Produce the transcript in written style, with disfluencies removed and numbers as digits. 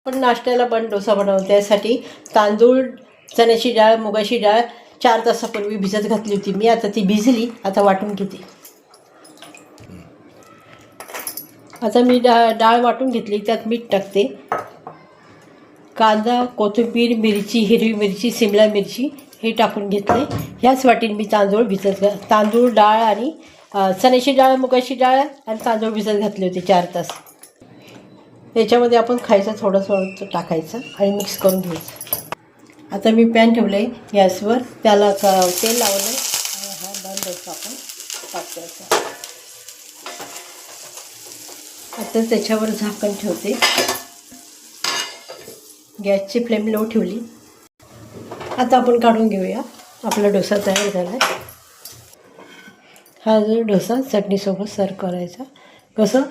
पण नाश्त्याला पण डोसा बनवतो त्यासाठी तांदूळ, चण्याची डाळ, मुगाची डाळ 4 तासापूर्वी भिजत घातली होती मी. आता ती भिजली. आता वाटून घेते. आता मी डाळ वाटून घेतली. त्यात मीठ टाकते. कांदा, कोथिंबीर, मिरची, हिरवी मिरची, शिमला मिरची हे टाकून घेतले. ह्याच वाटीने मी तांदूळ, डाळ आणि चण्याची डाळ, मुगाची डाळ आणि तांदूळ भिजत घातले होते 4 तास. याच्यामध्ये आपण खायचं थोडंसं टाकायचं आणि मिक्स करून घ्यायचं. आता मी पॅन ठेवलं आहे गॅसवर. त्याला तेल लावलं आणि हा बंद द्यायचा आपण टाकायचा. आता त्याच्यावर झाकण ठेवते. गॅसची फ्लेम लो ठेवली. आता आपण काढून घेऊया. आपला डोसा तयार झाला आहे. हा जो डोसा चटणीसोबत सर्व करायचा. कसं